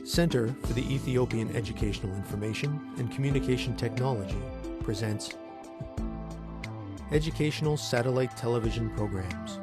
Center for the Ethiopian Educational Information and Communication Technology presents Educational Satellite Television Programs.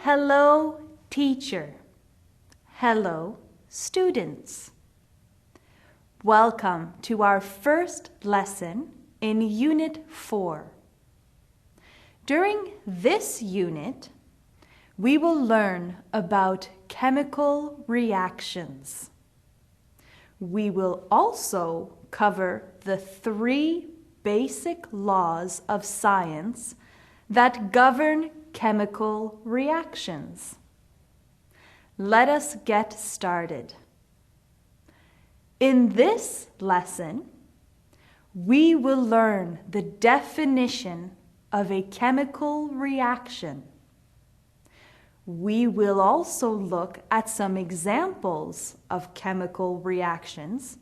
Hello, teacher. Hello, students. Welcome to our first lesson in Unit 4. During this unit, we will learn about chemical reactions. We will also cover the 3 basic laws of science that govern chemical reactions. Let us get started. In this lesson, we will learn the definition of a chemical reaction. We will also look at some examples of chemical reactions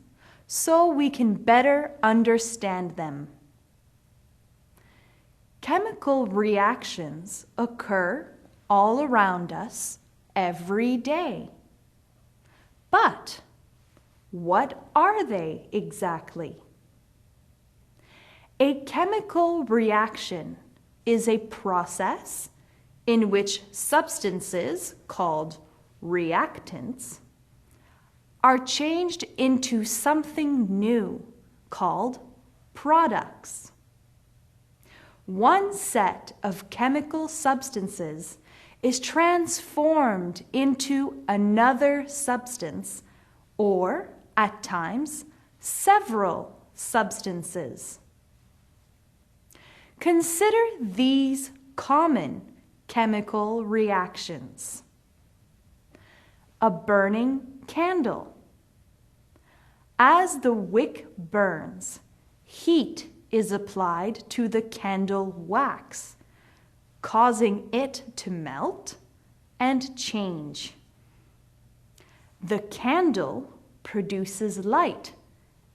so we can better understand them. Chemical reactions occur all around us every day. But what are they exactly? A chemical reaction is a process in which substances called reactants are changed into something new called products. One set of chemical substances is transformed into another substance, or at times, several substances. Consider these common chemical reactions. A burning candle. As the wick burns, heat is applied to the candle wax, causing it to melt and change. The candle produces light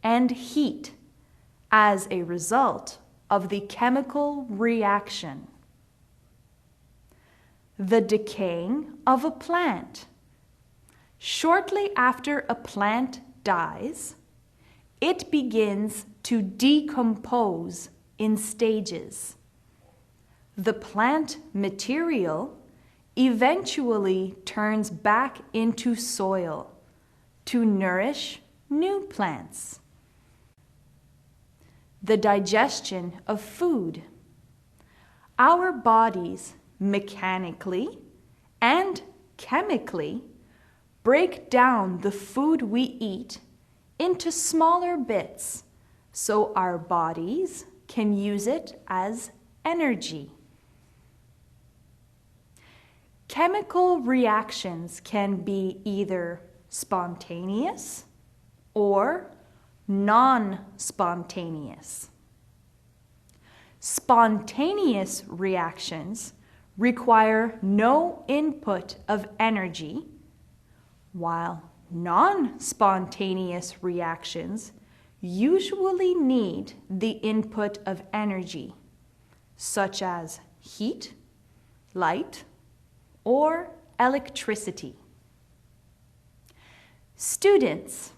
and heat as a result of the chemical reaction. The decaying of a plant. Shortly after a plant dies, it begins to decompose in stages. The plant material eventually turns back into soil to nourish new plants. The digestion of food. Our bodies mechanically and chemically break down the food we eat into smaller bits so our bodies can use it as energy. Chemical reactions can be either spontaneous or non-spontaneous. Spontaneous reactions require no input of energy, while non-spontaneous reactions usually need the input of energy, such as heat, light, or electricity. Students,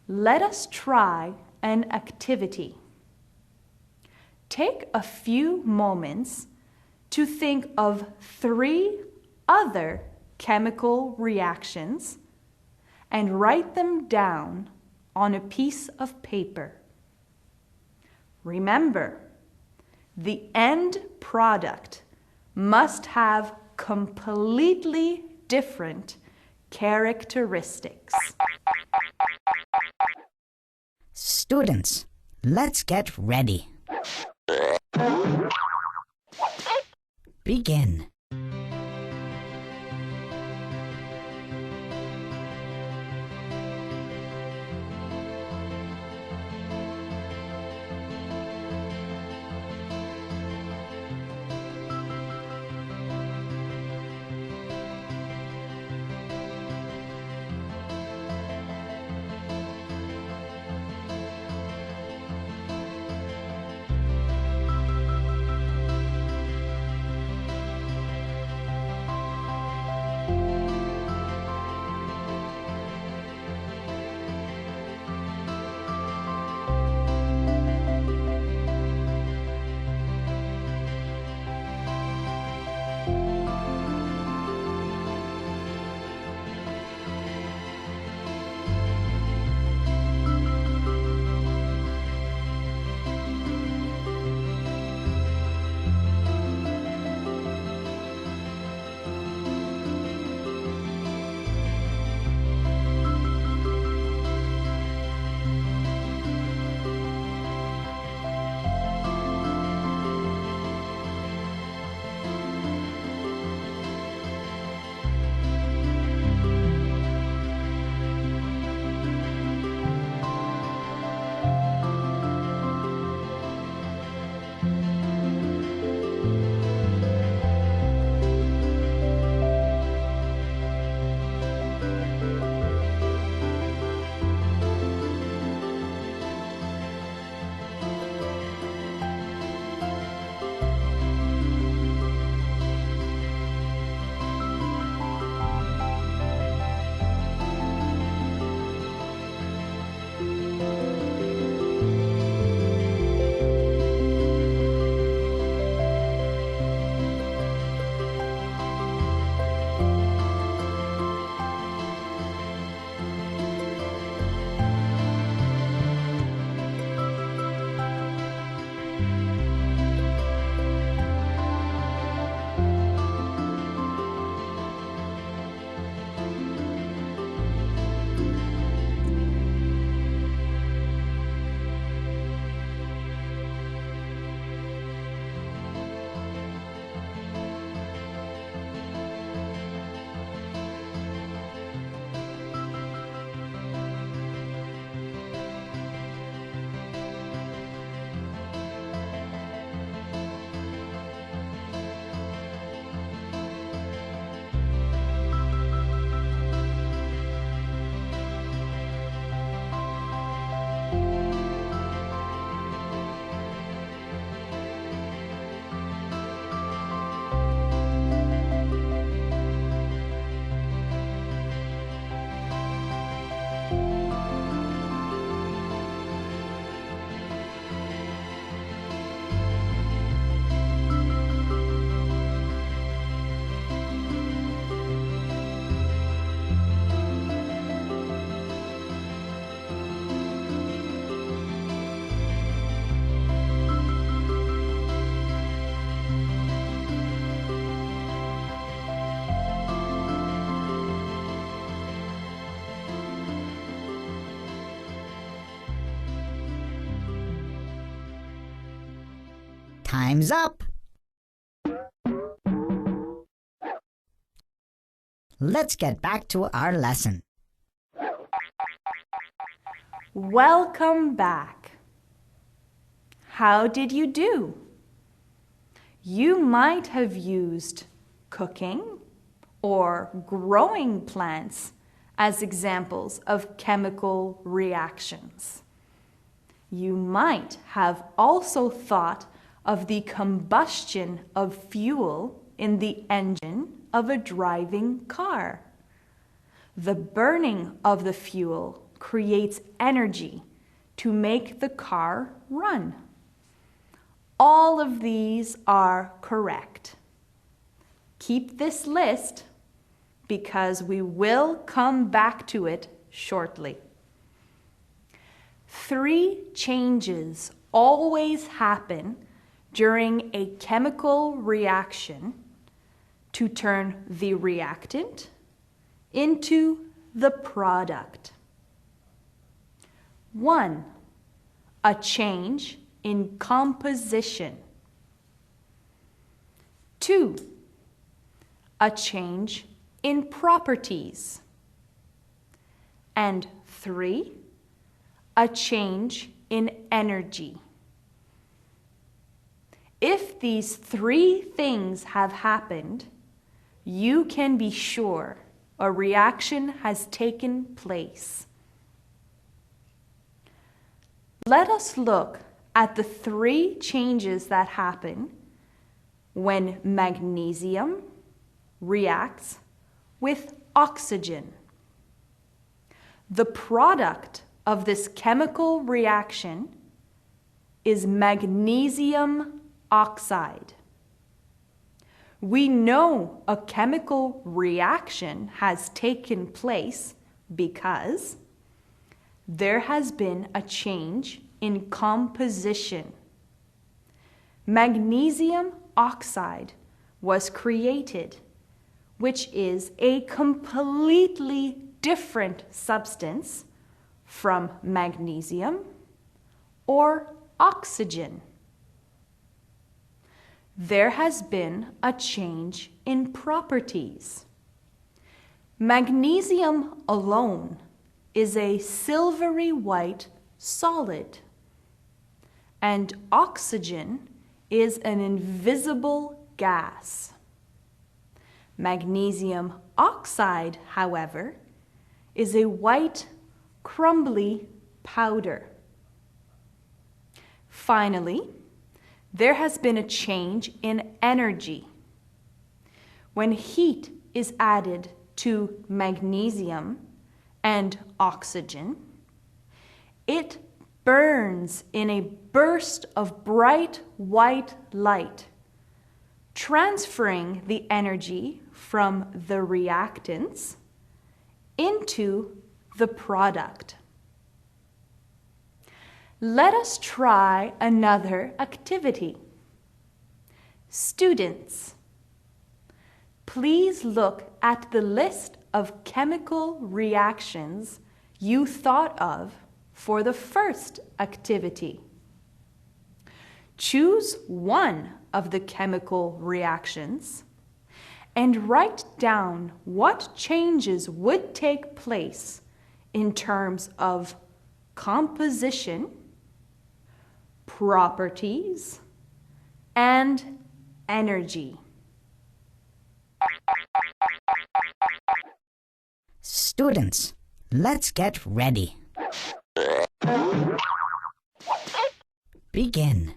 let us try an activity. Take a few moments to think of 3 other chemical reactions and write them down on a piece of paper. Remember, the end product must have completely different characteristics. Students, let's get ready. Begin. Time's up. Let's get back to our lesson. Welcome back. How did you do? You might have used cooking or growing plants as examples of chemical reactions. You might have also thought of the combustion of fuel in the engine of a driving car. The burning of the fuel creates energy to make the car run. All of these are correct. Keep this list because we will come back to it shortly. 3 changes always happen during a chemical reaction to turn the reactant into the product? 1. A change in composition. 2. A change in properties. And 3. A change in energy. If these 3 things have happened, you can be sure a reaction has taken place. Let us look at the 3 changes that happen when magnesium reacts with oxygen. The product of this chemical reaction is magnesium oxide. We know a chemical reaction has taken place because there has been a change in composition. Magnesium oxide was created, which is a completely different substance from magnesium or oxygen. There has been a change in properties. Magnesium alone is a silvery white solid, and oxygen is an invisible gas. Magnesium oxide, however, is a white, crumbly powder. Finally, there has been a change in energy. When heat is added to magnesium and oxygen, it burns in a burst of bright white light, transferring the energy from the reactants into the product. Let us try another activity. Students, please look at the list of chemical reactions you thought of for the first activity. Choose one of the chemical reactions and write down what changes would take place in terms of composition, properties, and energy. Students, let's get ready. Begin.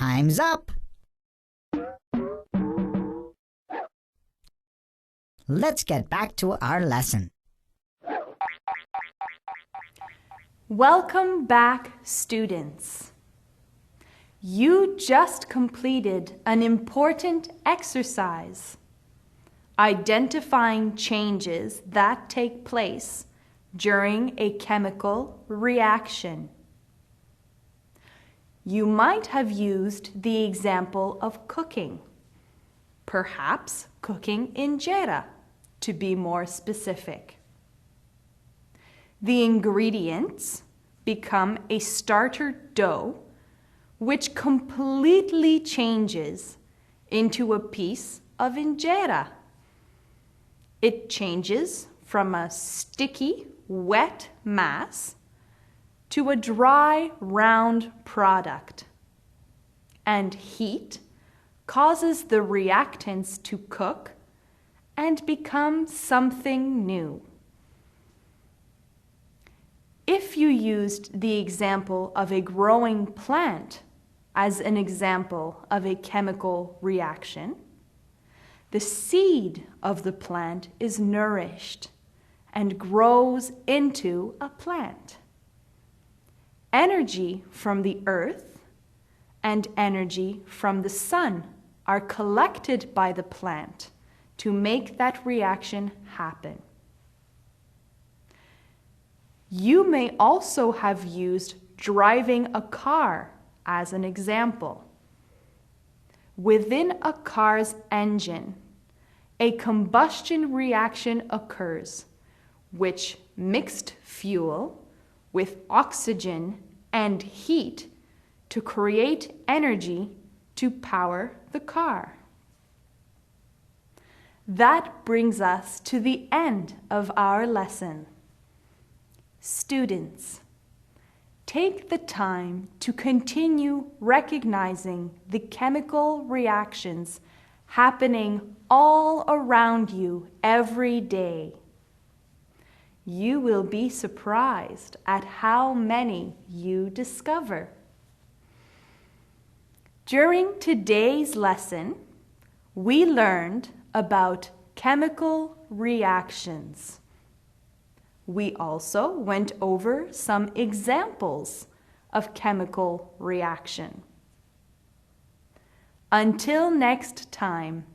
Time's up. Let's get back to our lesson. Welcome back, students. You just completed an important exercise, identifying changes that take place during a chemical reaction. You might have used the example of cooking, perhaps cooking injera, to be more specific. The ingredients become a starter dough, which completely changes into a piece of injera. It changes from a sticky, wet mass to a dry, round product. And heat causes the reactants to cook and become something new. If you used the example of a growing plant as an example of a chemical reaction, the seed of the plant is nourished and grows into a plant. Energy from the earth and energy from the sun are collected by the plant to make that reaction happen. You may also have used driving a car as an example. Within a car's engine, a combustion reaction occurs, which mixed fuel with oxygen and heat to create energy to power the car. That brings us to the end of our lesson. Students, take the time to continue recognizing the chemical reactions happening all around you every day. You will be surprised at how many you discover. During today's lesson, we learned about chemical reactions. We also went over some examples of chemical reaction. Until next time,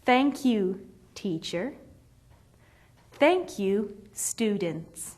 thank you, teacher. Thank you, students.